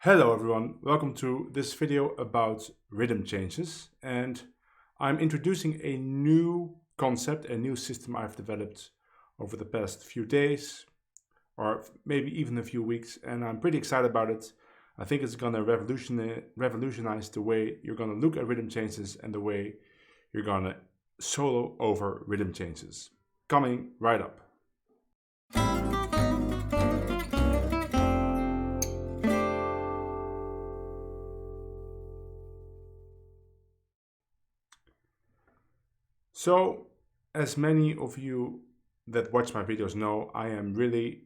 Hello everyone, welcome to this video about rhythm changes, and I'm introducing a new concept, a new system I've developed over the past few days or maybe even a few weeks, and I'm pretty excited about it. I think it's going to revolutionize the way you're going to look at rhythm changes and the way you're going to solo over rhythm changes. Coming right up. So, as many of you that watch my videos know, I am really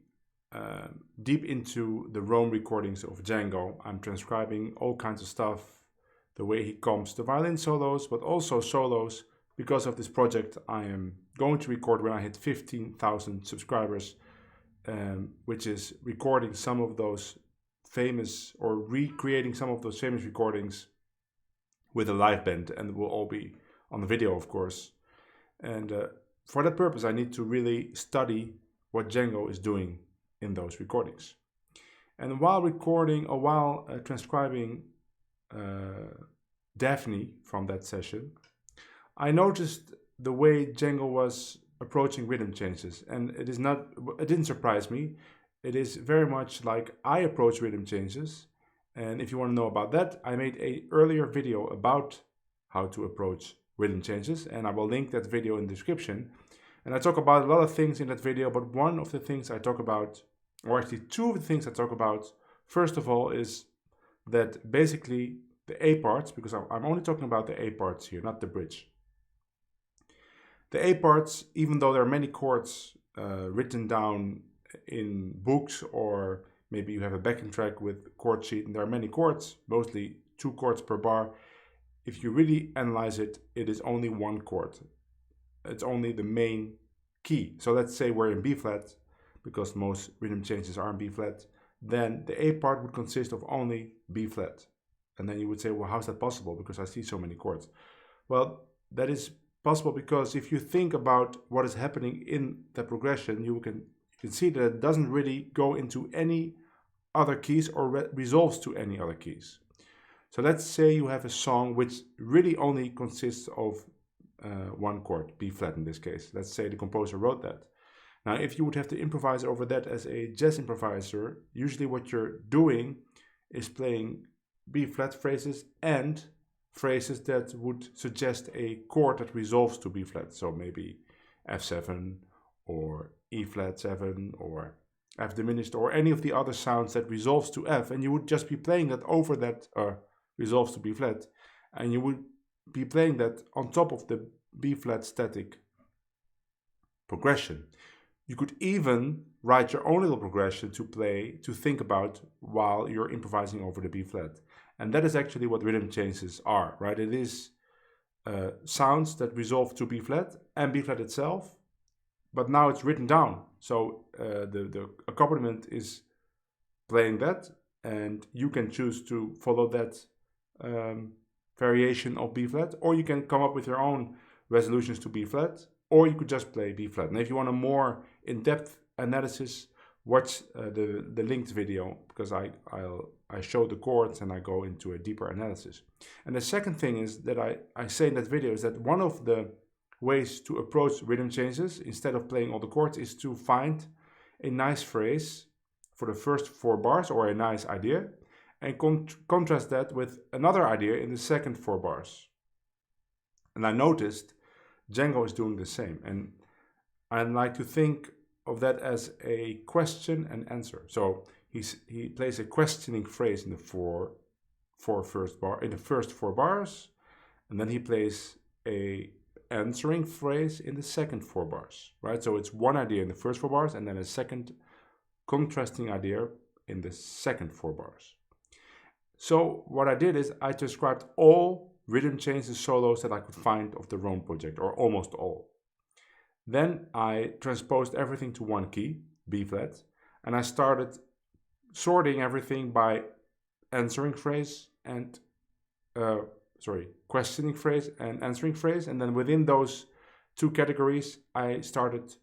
deep into the Rome recordings of Django. I'm transcribing all kinds of stuff, the way he comps the violin solos, but also solos. Because of this project, I am going to record when I hit 15,000 subscribers, which is recording some of those famous, or recreating some of those famous recordings with a live band, and it will all be on the video, of course. And for that purpose, I need to really study what Django is doing in those recordings. And while recording, or while transcribing Daphne from that session, I noticed the way Django was approaching rhythm changes. And it didn't surprise me. It is very much like I approach rhythm changes. And if you want to know about that, I made an earlier video about how to approach rhythm changes, and I will link that video in the description. And I talk about a lot of things in that video, but one of the things I talk about, or actually two of the things I talk about, first of all, is that basically the A parts, because I'm only talking about the A parts here, not the bridge. The A parts, even though there are many chords written down in books, or maybe you have a backing track with chord sheet and there are many chords, mostly 2 chords per bar. If you really analyze it, it is only one chord. It's only the main key. So let's say we're in B flat, because most rhythm changes are in B flat. Then the A part would consist of only B flat. And then you would say, well, how's that possible? Because I see so many chords. Well, that is possible because if you think about what is happening in the progression, you can see that it doesn't really go into any other keys or resolves to any other keys. So let's say you have a song which really only consists of one chord, B flat in this case. Let's say the composer wrote that. Now, if you would have to improvise over that as a jazz improviser, usually what you're doing is playing B flat phrases and phrases that would suggest a chord that resolves to B flat. So maybe F7 or E flat 7 or F diminished or any of the other sounds that resolves to F, and you would just be playing that over that resolves to B flat, and you would be playing that on top of the B flat static progression. You could even write your own little progression to think about while you're improvising over the B flat. And that is actually what rhythm changes are, right? It is sounds that resolve to B flat and B flat itself, but now it's written down. So the accompaniment is playing that, and you can choose to follow that variation of B flat, or you can come up with your own resolutions to B flat, or you could just play B flat. And if you want a more in-depth analysis, watch the linked video, because I show the chords and I go into a deeper analysis. And the second thing is that I say in that video is that one of the ways to approach rhythm changes, instead of playing all the chords, is to find a nice phrase for the first 4 bars, or a nice idea, and contrast that with another idea in the second 4 bars. And I noticed Django is doing the same, and I like to think of that as a question and answer. So he plays a questioning phrase in the first 4 bars, and then he plays a answering phrase in the second 4 bars, right? So it's one idea in the first 4 bars and then a second contrasting idea in the second 4 bars. So what I did is I transcribed all rhythm changes solos that I could find of the Rome project, or almost all. Then I transposed everything to one key, B flat, and I started sorting everything by answering phrase and questioning phrase and answering phrase, and then within those 2 categories I started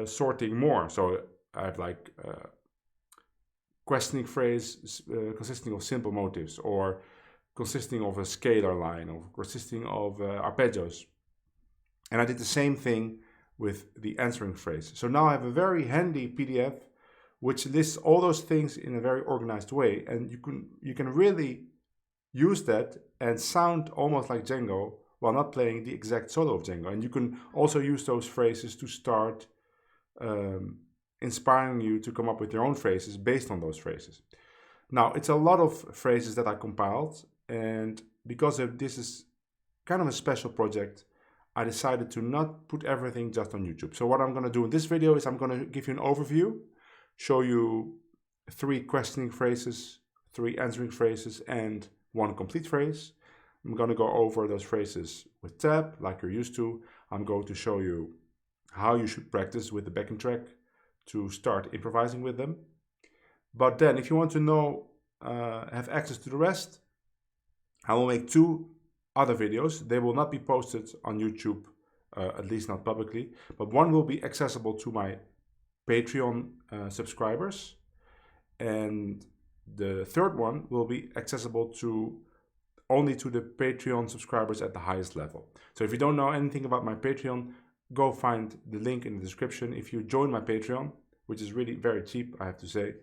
sorting more. So I have like questioning phrase consisting of simple motifs, or consisting of a scalar line, or consisting of arpeggios. And I did the same thing with the answering phrase. So now I have a very handy PDF which lists all those things in a very organized way, and you can really use that and sound almost like Django while not playing the exact solo of Django. And you can also use those phrases to start inspiring you to come up with your own phrases based on those phrases. Now, it's a lot of phrases that I compiled, and because this is kind of a special project, I decided to not put everything just on YouTube. So what I'm going to do in this video is I'm going to give you an overview, show you 3 questioning phrases, 3 answering phrases, and 1 complete phrase. I'm going to go over those phrases with tab, like you're used to. I'm going to show you how you should practice with the backing track to start improvising with them. But then, if you want to know, have access to the rest, I will make 2 other videos. They will not be posted on YouTube, at least not publicly, but one will be accessible to my Patreon subscribers, and the third one will be accessible only to the Patreon subscribers at the highest level. So if you don't know anything about my Patreon, go find the link in the description. If you join my Patreon, which is really very cheap, I have to say,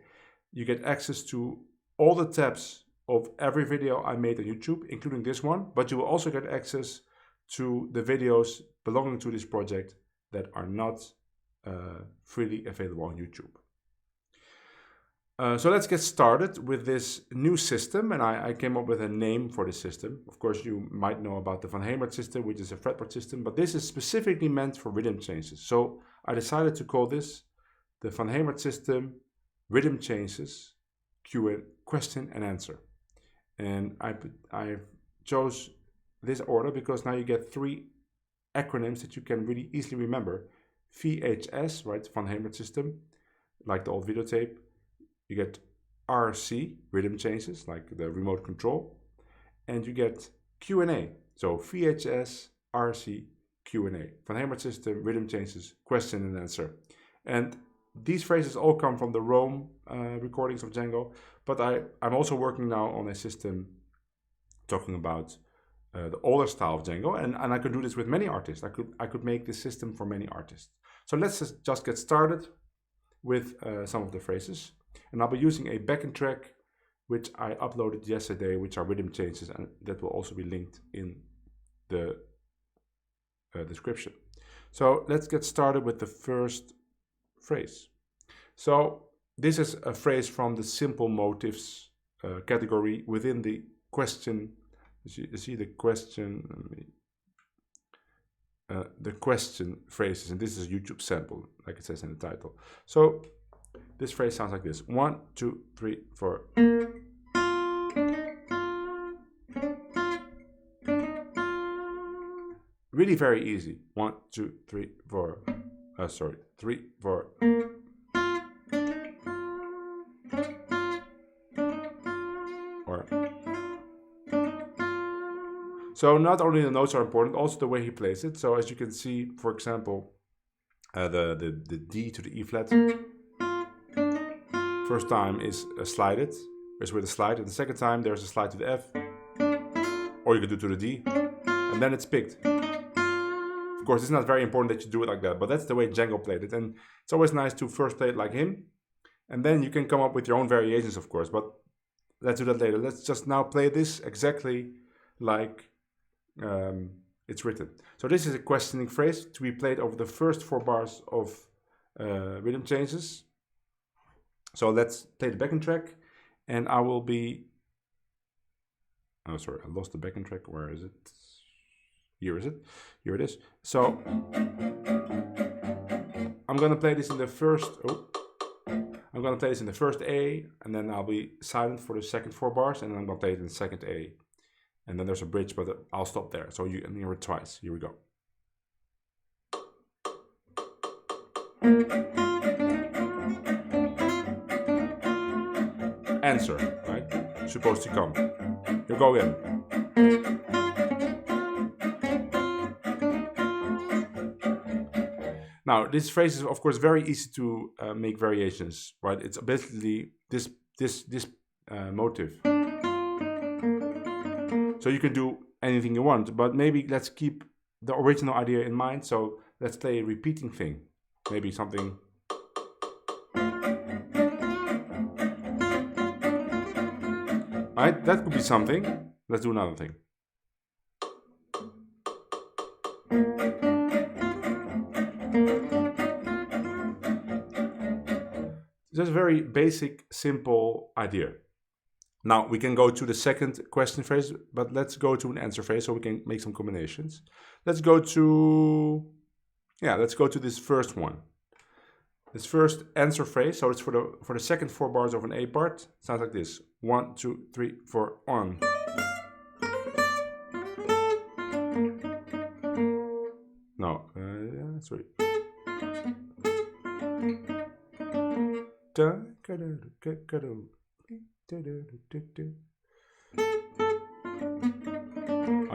you get access to all the tabs of every video I made on YouTube, including this one, but you will also get access to the videos belonging to this project that are not freely available on YouTube. So let's get started with this new system, and I came up with a name for the system. Of course, you might know about the Hemert System, which is a fretboard system, but this is specifically meant for rhythm changes. So I decided to call this the Hemert System Rhythm Changes Question and Answer. And I chose this order because now you get 3 acronyms that you can really easily remember. VHS, right, Hemert System, like the old videotape. You get RC, rhythm changes, like the remote control. And you get Q&A, so VHS RC Q&A. Hemert System, rhythm changes, question and answer. And these phrases all come from the Rome recordings of Django, but I'm also working now on a system talking about the older style of Django, and I could do this with many artists. I could make this system for many artists. So let's just get started with some of the phrases. And I'll be using a backing track which I uploaded yesterday, which are rhythm changes, and that will also be linked in the description. So let's get started with the first phrase. So this is a phrase from the simple motifs category within the question. You see the question, the question phrases, and this is a YouTube sample, like it says in the title. So this phrase sounds like this: 1, 2, 3, 4. Really very easy. 1, 2, 3, 4. 3, 4. Or. So not only the notes are important, also the way he plays it. So as you can see, for example, the D to the E flat. First time is slided, is with a slide, and the second time there's a slide to the F, or you could do to the D, and then it's picked. Of course, it's not very important that you do it like that, but that's the way Django played it, and it's always nice to first play it like him, and then you can come up with your own variations, of course, but let's do that later. Let's just now play this exactly like it's written. So this is a questioning phrase to be played over the first 4 bars of rhythm changes. So let's play the backing track, and I will be... Oh, sorry, I lost the backing track. Where is it? Here is it. Here it is. So I'm gonna play this in the first. I'm gonna play this in the first A, and then I'll be silent for the second 4 bars, and then I'm gonna play it in the second A, and then there's a bridge, but I'll stop there. So you can hear it twice. Here we go. Answer, right? Supposed to come. You go in. Now, this phrase is of course very easy to make variations, right? It's basically this motif. So you can do anything you want, but maybe let's keep the original idea in mind. So let's play a repeating thing. Maybe something. Right? That could be something. Let's do another thing. Just a very basic, simple idea. Now we can go to the second question phrase, but let's go to an answer phrase so we can make some combinations. Let's go to this first one. This first answer phrase, so it's for the second 4 bars of an A part. Sounds like this: 1, 2, 3, 4, on. No, sorry. Oh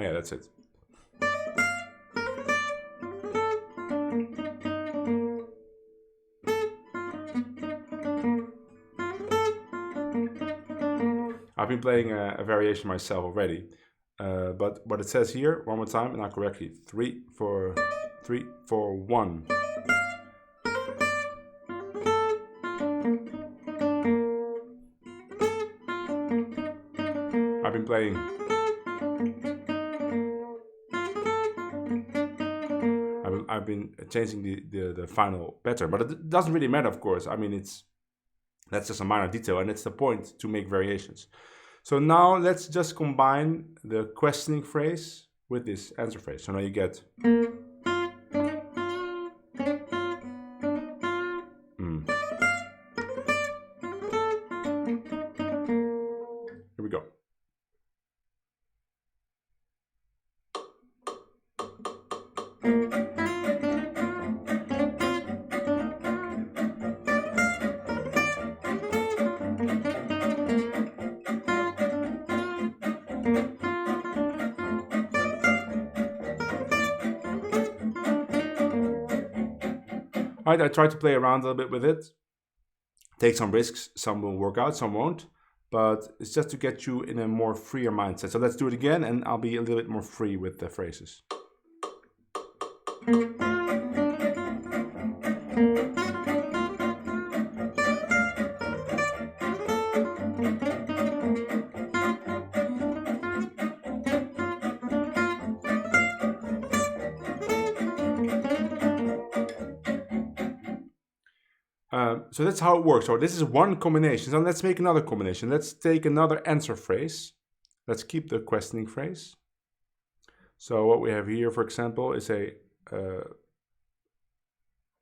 yeah, that's it. I've been playing a variation myself already, but what it says here, one more time, and I'll correctly: 3, 4, 3, 4, 1. I've been playing. I've been changing the final pattern, but it doesn't really matter, of course. I mean, that's just a minor detail, and it's the point to make variations. So now let's just combine the questioning phrase with this answer phrase. So now you get. Here we go. Right, I tried to play around a little bit with it. Take some risks, some will work out, some won't. But it's just to get you in a more freer mindset. So let's do it again, and I'll be a little bit more free with the phrases. So that's how it works. So this is one combination. So let's make another combination. Let's take another answer phrase. Let's keep the questioning phrase. So what we have here, for example, is an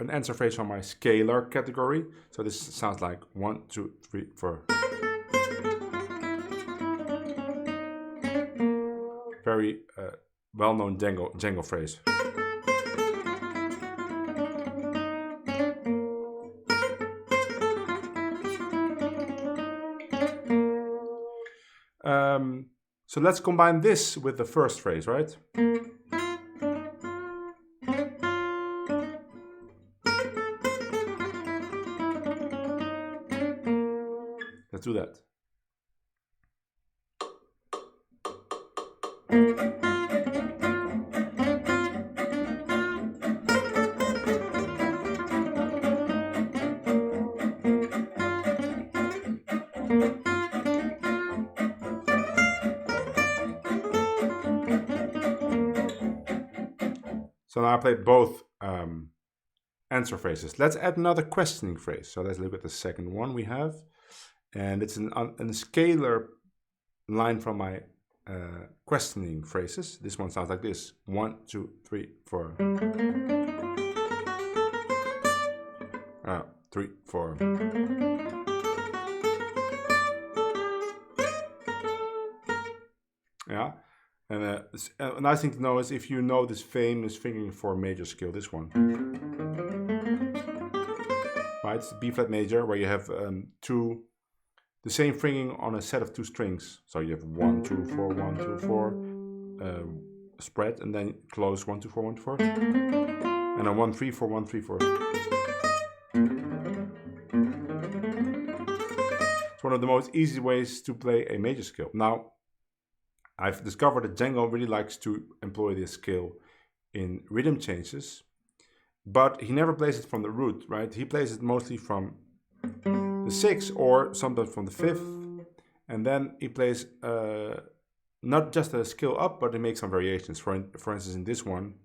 answer phrase from my Scalar category. So this sounds like 1, 2, 3, 4. Very well-known Django phrase. So let's combine this with the first phrase, right? Let's do that. So now I played both answer phrases. Let's add another questioning phrase. So let's look at the second one we have. And it's a scalar line from my questioning phrases. This one sounds like this: 1, 2, 3, 4. 3, 4. Yeah. And a nice thing to know is if you know this famous fingering for a major scale, this one. Right, it's B flat major, where you have the same fingering on a set of 2 strings. So you have 1, 2, 4, 1, 2, 4, spread, and then close 1, 2, 4, 1, 2, 4, and then 1, 3, 4, 1, 3, 4. It's one of the most easy ways to play a major scale. Now, I've discovered that Django really likes to employ this scale in rhythm changes, but he never plays it from the root, right? He plays it mostly from the 6th or sometimes from the 5th, and then he plays not just a scale up, but he makes some variations. For instance, in this one,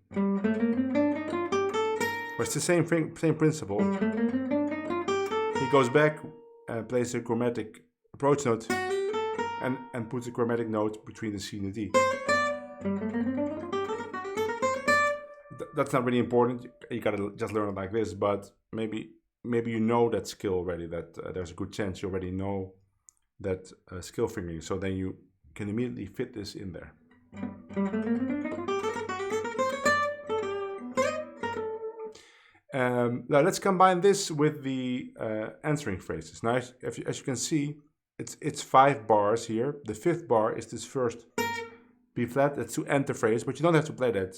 where it's the same principle. He goes back, plays a chromatic approach note, and puts a chromatic note between the C and the D. That's not really important. You gotta just learn it like this, but maybe you know that skill already, that there's a good chance you already know that skill fingering, so then you can immediately fit this in there. Now let's combine this with the answering phrases. Now, as you can see, it's 5 bars here. The 5th bar is this first B flat. That's to enter phrase, but you don't have to play that,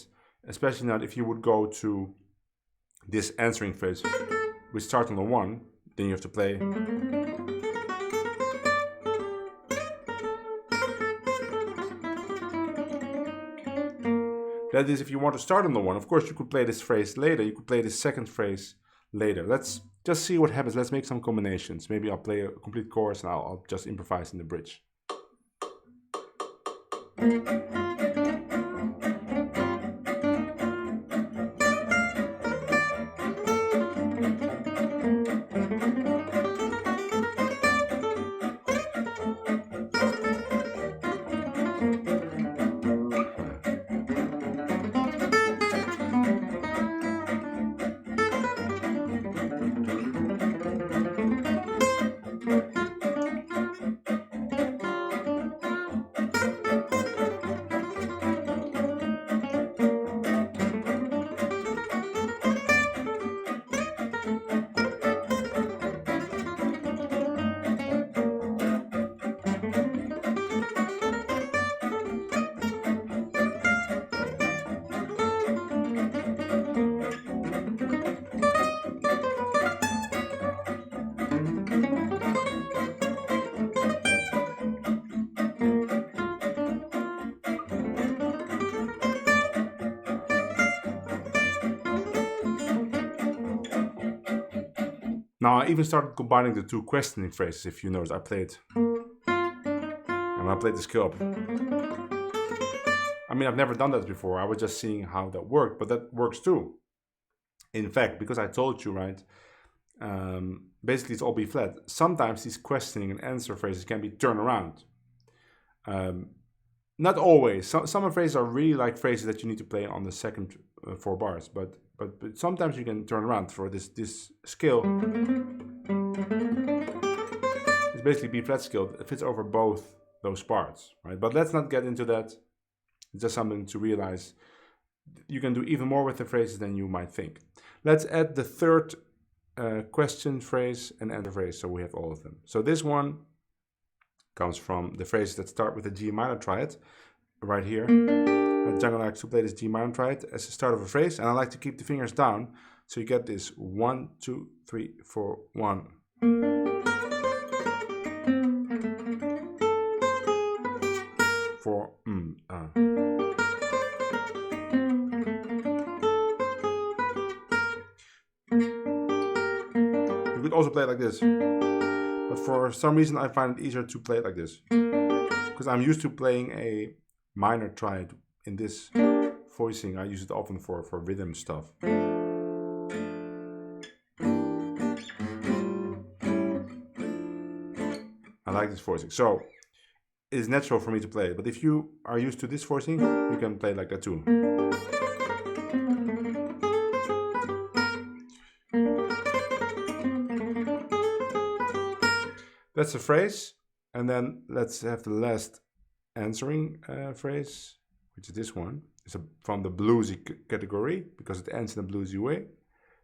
especially not if you would go to this answering phrase, which starts on the 1. Then you have to play. That is, if you want to start on the 1, of course you could play this phrase later. You could play this second phrase later. Let's just see what happens. Let's make some combinations. Maybe I'll play a complete chorus and I'll just improvise in the bridge. Now I even started combining the 2 questioning phrases. If you notice, I played the scale up. I mean, I've never done that before. I was just seeing how that worked, but that works too. In fact, because I told you, right, basically it's all B flat. Sometimes these questioning and answer phrases can be turned around. Not always. Some phrases are really like phrases that you need to play on the second 4 bars, but sometimes you can turn around for this scale. It's basically B flat scale. It fits over both those parts, right? But let's not get into that. It's just something to realize. You can do even more with the phrases than you might think. Let's add the 3rd question phrase and answer phrase, so we have all of them. So this one comes from the phrases that start with a G minor triad, right here. Django likes to play this G minor triad as the start of a phrase, and I like to keep the fingers down, so you get this 1, 2, 3, 4, 1. You could also play it like this, but for some reason I find it easier to play it like this, because I'm used to playing a minor triad in this voicing. I use it often for rhythm stuff. I like this voicing. So is natural for me to play it. But if you are used to this forcing, you can play like that too. That's the phrase. And then let's have the last answering phrase, which is this one. It's from the bluesy category because it ends in a bluesy way.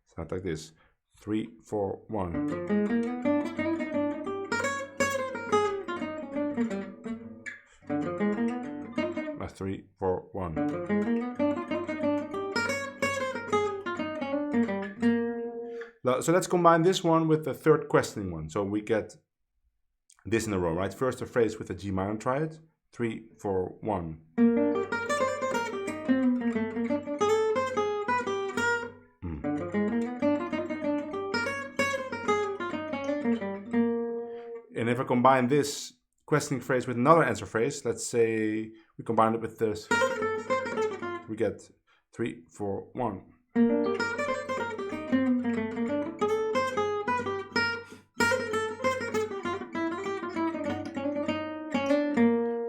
It's not like this. 3, 4, 1. 3, 4, 1. So let's combine this one with the third questioning one. So we get this in a row, right? First a phrase with a G minor triad. 3, 4, 1. And if I combine this questioning phrase with another answer phrase, let's say we combine it with this, we get 3, 4, 1.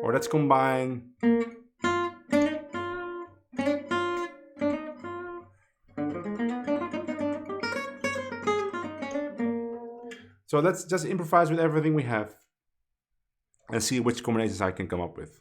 Or let's combine so let's just improvise with everything we have and see which combinations I can come up with.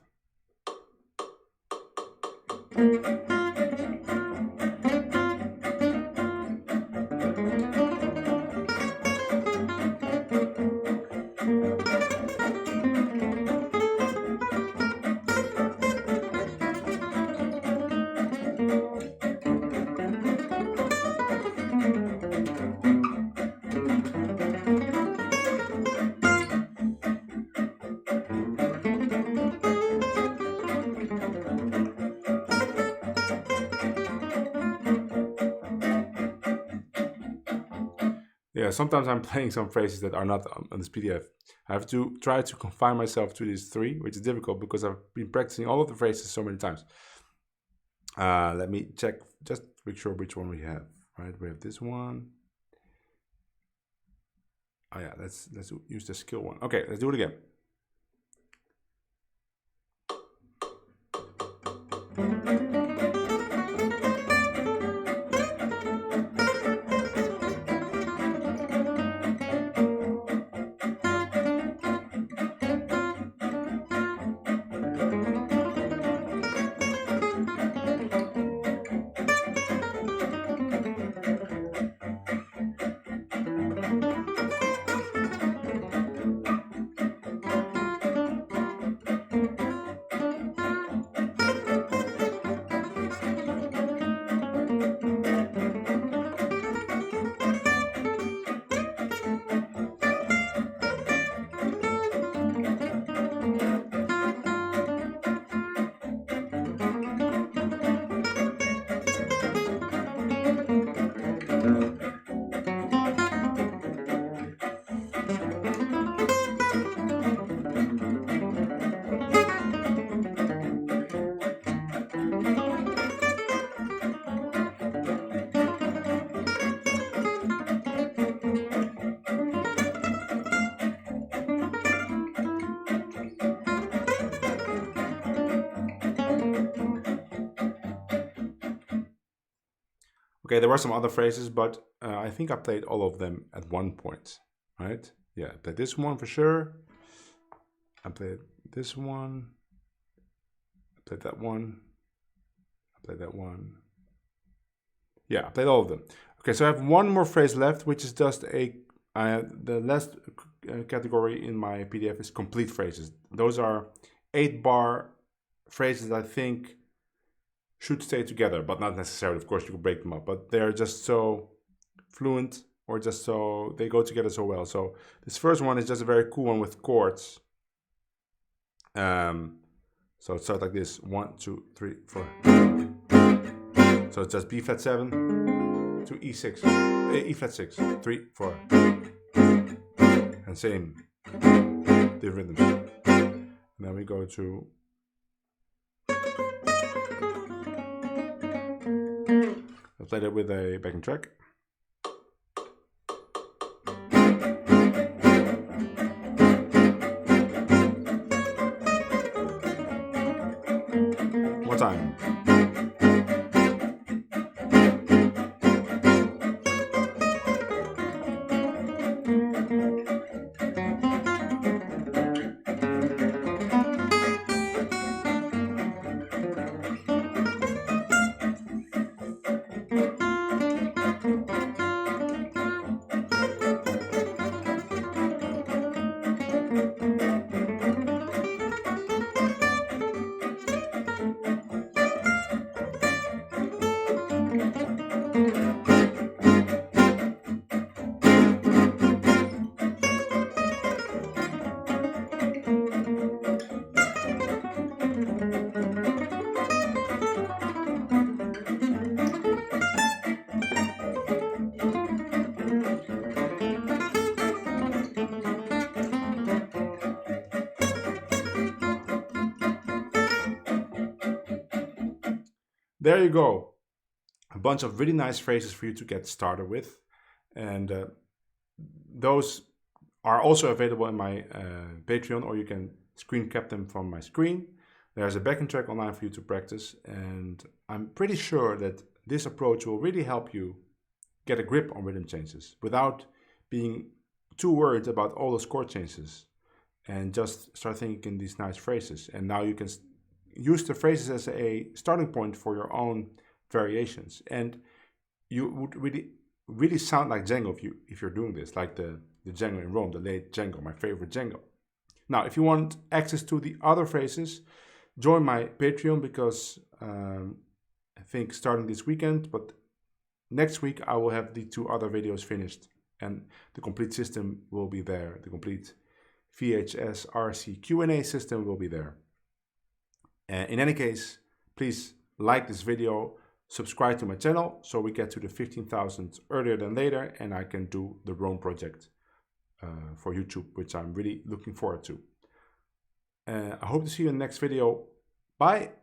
Yeah, sometimes I'm playing some phrases that are not on this PDF. I have to try to confine myself to these 3, which is difficult because I've been practicing all of the phrases so many times. Let me check, just make sure which one we have. Right, we have this one. Oh yeah, let's use the skill one. Okay, let's do it again. Okay, there were some other phrases, but I think I played all of them at one point, right? Yeah, I played this one for sure. I played this one. I played that one. I played that one. Yeah, I played all of them. Okay, so I have one more phrase left, which is just the last category in my PDF is complete phrases. Those are 8-bar phrases I think should stay together, but not necessarily. Of course, you can break them up, but they're just so fluent, or just so they go together so well. So this first one is just a very cool one with chords. So it starts like this: 1, 2, 3, 4. So it's just B flat 7 to E6, E flat 6, 3, 4, and same the rhythm. And then we go to I'll play that with a backing track. There you go. A bunch of really nice phrases for you to get started with. And those are also available in my Patreon, or you can screen cap them from my screen. There's a backing track online for you to practice. And I'm pretty sure that this approach will really help you get a grip on rhythm changes without being too worried about all those chord changes, and just start thinking these nice phrases. And now you can use the phrases as a starting point for your own variations. And you would really sound like Django if you're doing this, like the Django in Rome, the late Django, my favorite Django. Now, if you want access to the other phrases, join my Patreon, because I think starting this weekend, but next week I will have the 2 other videos finished, and the complete system will be there. The complete VHS RC/Q&A system will be there. In any case, please like this video, subscribe to my channel so we get to the 15,000 earlier than later, and I can do the Rome project for YouTube, which I'm really looking forward to. I hope to see you in the next video. Bye!